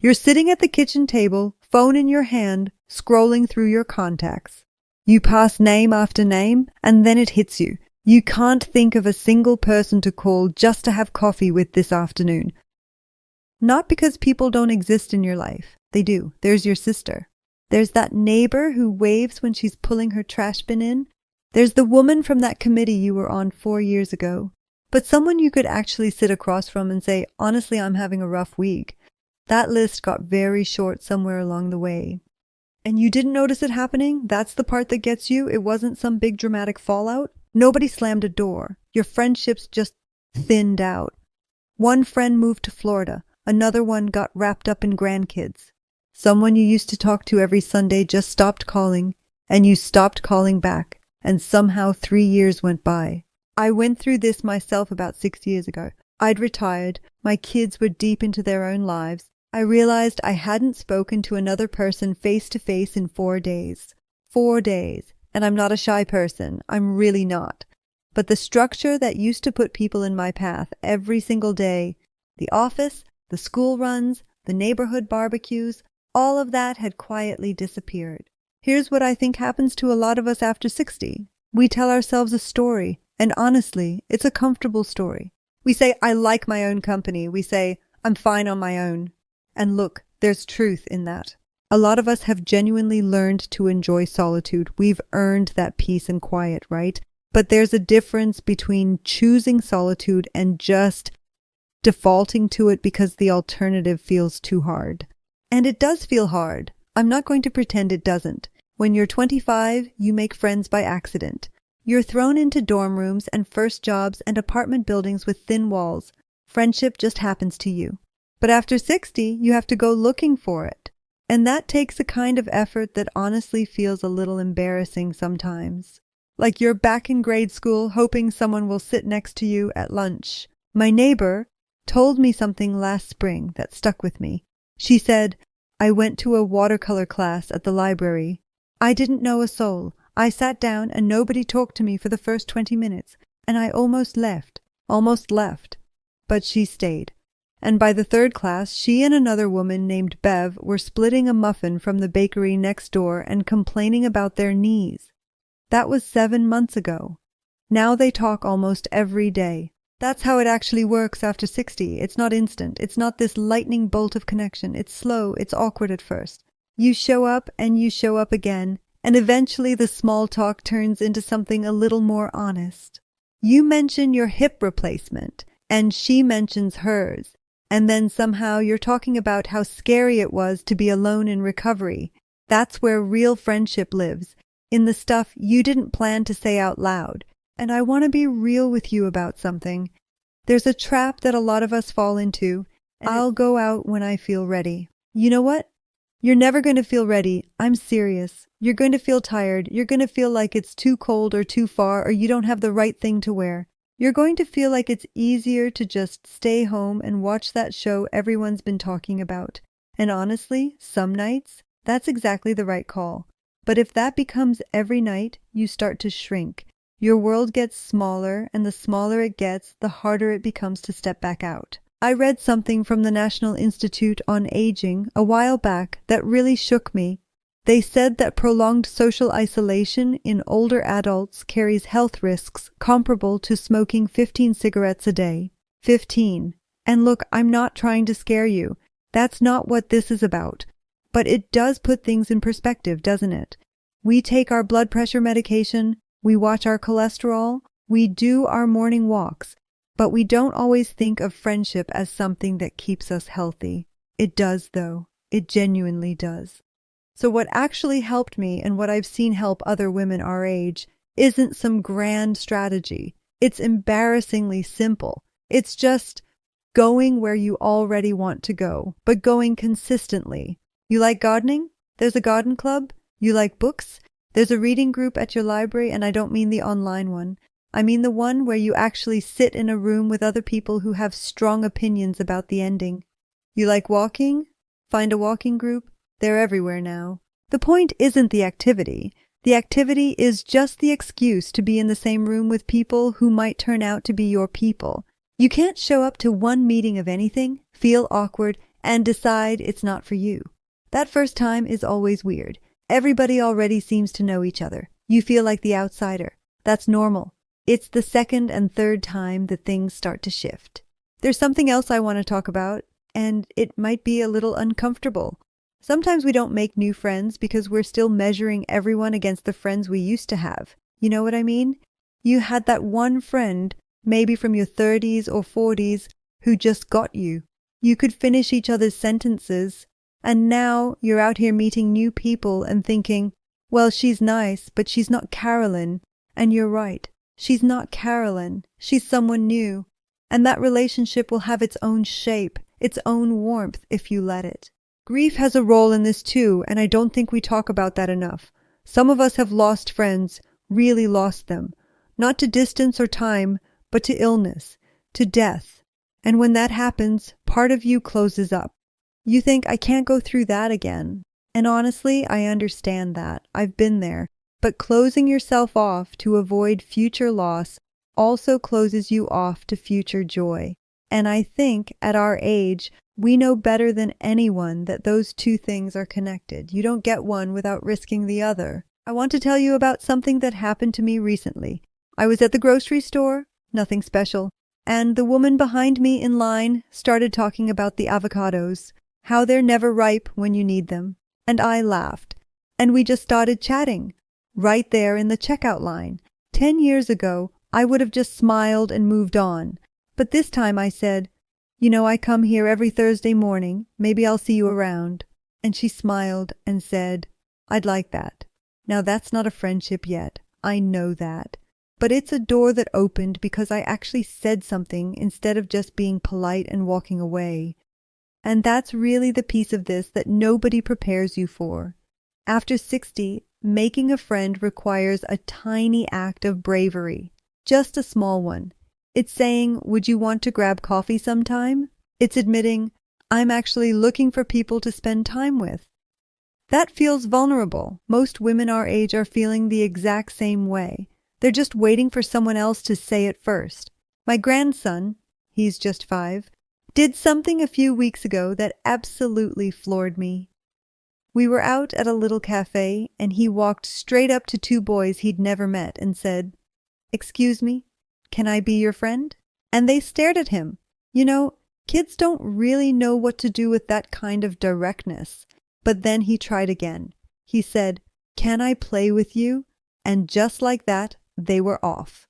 You're sitting at the kitchen table, phone in your hand, scrolling through your contacts. You pass name after name, and then it hits you. You can't think of a single person to call just to have coffee with this afternoon. Not because people don't exist in your life. They do. There's your sister. There's that neighbor who waves when she's pulling her trash bin in. There's the woman from that committee you were on 4 years ago. But someone you could actually sit across from and say, honestly, I'm having a rough week. That list got very short somewhere along the way. And you didn't notice it happening? That's the part that gets you? It wasn't some big dramatic fallout? Nobody slammed a door. Your friendships just thinned out. One friend moved to Florida. Another one got wrapped up in grandkids. Someone you used to talk to every Sunday just stopped calling, and you stopped calling back, and somehow 3 years went by. I went through this myself about 6 years ago. I'd retired. My kids were deep into their own lives. I realized I hadn't spoken to another person face to face in 4 days. 4 days. And I'm not a shy person. I'm really not. But the structure that used to put people in my path every single day, the office, the school runs, the neighborhood barbecues, all of that had quietly disappeared. Here's what I think happens to a lot of us after 60. We tell ourselves a story, and honestly, it's a comfortable story. We say, I like my own company. We say, I'm fine on my own. And look, there's truth in that. A lot of us have genuinely learned to enjoy solitude. We've earned that peace and quiet, right? But there's a difference between choosing solitude and just defaulting to it because the alternative feels too hard. And it does feel hard. I'm not going to pretend it doesn't. When you're 25, you make friends by accident. You're thrown into dorm rooms and first jobs and apartment buildings with thin walls. Friendship just happens to you. But after 60, you have to go looking for it. And that takes a kind of effort that honestly feels a little embarrassing sometimes. Like you're back in grade school hoping someone will sit next to you at lunch. My neighbor told me something last spring that stuck with me. She said, I went to a watercolor class at the library. I didn't know a soul. I sat down and nobody talked to me for the first 20 minutes, and I almost left. But she stayed. And by the third class, she and another woman named Bev were splitting a muffin from the bakery next door and complaining about their knees. That was 7 months ago. Now they talk almost every day. That's how it actually works after 60. It's not instant. It's not this lightning bolt of connection. It's slow. It's awkward at first. You show up and you show up again, and eventually the small talk turns into something a little more honest. You mention your hip replacement, and she mentions hers. And then somehow you're talking about how scary it was to be alone in recovery. That's where real friendship lives, in the stuff you didn't plan to say out loud. And I want to be real with you about something. There's a trap that a lot of us fall into. I'll go out when I feel ready. You know what? You're never going to feel ready. I'm serious. You're going to feel tired. You're going to feel like it's too cold or too far or you don't have the right thing to wear. You're going to feel like it's easier to just stay home and watch that show everyone's been talking about. And honestly, some nights, that's exactly the right call. But if that becomes every night, you start to shrink. Your world gets smaller, and the smaller it gets, the harder it becomes to step back out. I read something from the National Institute on Aging a while back that really shook me. They said that prolonged social isolation in older adults carries health risks comparable to smoking 15 cigarettes a day. 15. And look, I'm not trying to scare you. That's not what this is about. But it does put things in perspective, doesn't it? We take our blood pressure medication, we watch our cholesterol, we do our morning walks, but we don't always think of friendship as something that keeps us healthy. It does, though. It genuinely does. So what actually helped me and what I've seen help other women our age isn't some grand strategy. It's embarrassingly simple. It's just going where you already want to go, but going consistently. You like gardening? There's a garden club. You like books? There's a reading group at your library, and I don't mean the online one. I mean the one where you actually sit in a room with other people who have strong opinions about the ending. You like walking? Find a walking group. They're everywhere now. The point isn't the activity. The activity is just the excuse to be in the same room with people who might turn out to be your people. You can't show up to one meeting of anything, feel awkward, and decide it's not for you. That first time is always weird. Everybody already seems to know each other. You feel like the outsider. That's normal. It's the second and third time that things start to shift. There's something else I want to talk about, and it might be a little uncomfortable. Sometimes we don't make new friends because we're still measuring everyone against the friends we used to have. You know what I mean? You had that one friend, maybe from your 30s or 40s, who just got you. You could finish each other's sentences, and now you're out here meeting new people and thinking, well, she's nice, but she's not Carolyn. And you're right. She's not Carolyn. She's someone new. And that relationship will have its own shape, its own warmth, if you let it. Grief has a role in this too, and I don't think we talk about that enough. Some of us have lost friends, really lost them. Not to distance or time, but to illness, to death. And when that happens, part of you closes up. You think, I can't go through that again. And honestly, I understand that. I've been there. But closing yourself off to avoid future loss also closes you off to future joy. And I think at our age, we know better than anyone that those two things are connected. You don't get one without risking the other. I want to tell you about something that happened to me recently. I was at the grocery store, nothing special, and the woman behind me in line started talking about the avocados, how they're never ripe when you need them. And I laughed. And we just started chatting, right there in the checkout line. 10 years ago, I would have just smiled and moved on. But this time I said, you know, I come here every Thursday morning. Maybe I'll see you around. And she smiled and said, I'd like that. Now that's not a friendship yet. I know that. But it's a door that opened because I actually said something instead of just being polite and walking away. And that's really the piece of this that nobody prepares you for. After 60, making a friend requires a tiny act of bravery. Just a small one. It's saying, would you want to grab coffee sometime? It's admitting, I'm actually looking for people to spend time with. That feels vulnerable. Most women our age are feeling the exact same way. They're just waiting for someone else to say it first. My grandson, he's just 5, did something a few weeks ago that absolutely floored me. We were out at a little cafe, and he walked straight up to 2 boys he'd never met and said, "Excuse me, can I be your friend?" And they stared at him. You know, kids don't really know what to do with that kind of directness. But then he tried again. He said, "Can I play with you?" And just like that, they were off,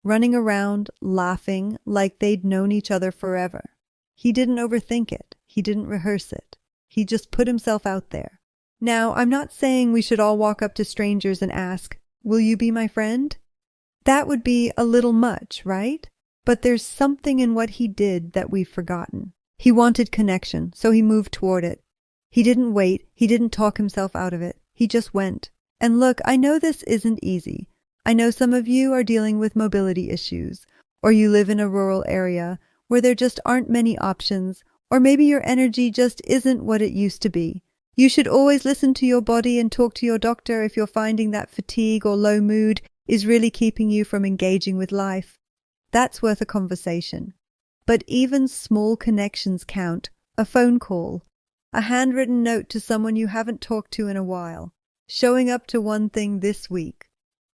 running around, laughing like they'd known each other forever. He didn't overthink it. He didn't rehearse it. He just put himself out there. Now, I'm not saying we should all walk up to strangers and ask, "Will you be my friend?" That would be a little much, right? But there's something in what he did that we've forgotten. He wanted connection, so he moved toward it. He didn't wait. He didn't talk himself out of it. He just went. And look, I know this isn't easy. I know some of you are dealing with mobility issues, or you live in a rural area where there just aren't many options, or maybe your energy just isn't what it used to be. You should always listen to your body and talk to your doctor if you're finding that fatigue or low mood is really keeping you from engaging with life. That's worth a conversation. But even small connections count. A phone call, a handwritten note to someone you haven't talked to in a while, showing up to one thing this week.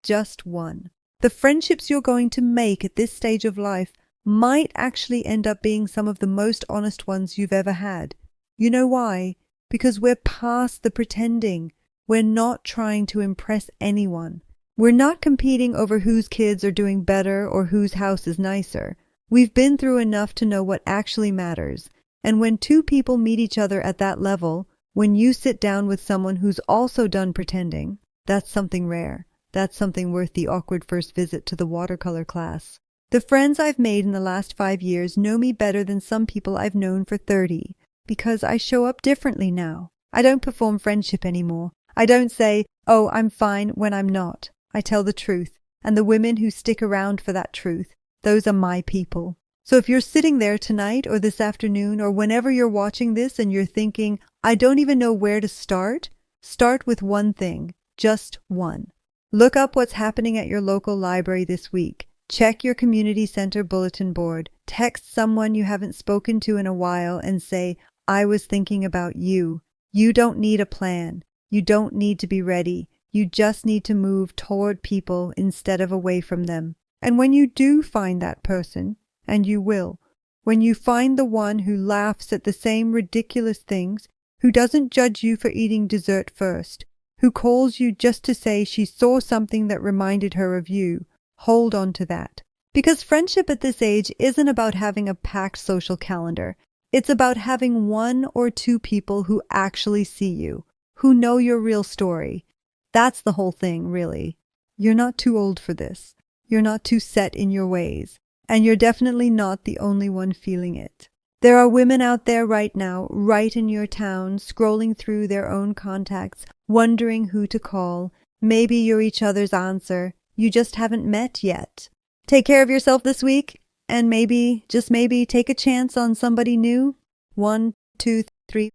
Just one. The friendships you're going to make at this stage of life might actually end up being some of the most honest ones you've ever had. You know why? Because we're past the pretending. We're not trying to impress anyone. We're not competing over whose kids are doing better or whose house is nicer. We've been through enough to know what actually matters. And when 2 people meet each other at that level, when you sit down with someone who's also done pretending, that's something rare. That's something worth the awkward first visit to the watercolor class. The friends I've made in the last 5 years know me better than some people I've known for 30, because I show up differently now. I don't perform friendship anymore. I don't say, "Oh, I'm fine," when I'm not. I tell the truth, and the women who stick around for that truth, those are my people. So if you're sitting there tonight or this afternoon or whenever you're watching this and you're thinking, "I don't even know where to start," start with one thing, just one. Look up what's happening at your local library this week. Check your community center bulletin board. Text someone you haven't spoken to in a while and say, I was thinking about you. You don't need a plan. You don't need to be ready. You just need to move toward people instead of away from them. And when you do find that person, and you will, when you find the one who laughs at the same ridiculous things, who doesn't judge you for eating dessert first, who calls you just to say she saw something that reminded her of you, hold on to that. Because friendship at this age isn't about having a packed social calendar. It's about having one or two people who actually see you, who know your real story. That's the whole thing, really. You're not too old for this. You're not too set in your ways. And you're definitely not the only one feeling it. There are women out there right now, right in your town, scrolling through their own contacts, wondering who to call. Maybe you're each other's answer. You just haven't met yet. Take care of yourself this week, and maybe, just maybe, take a chance on somebody new. 1, 2, 3.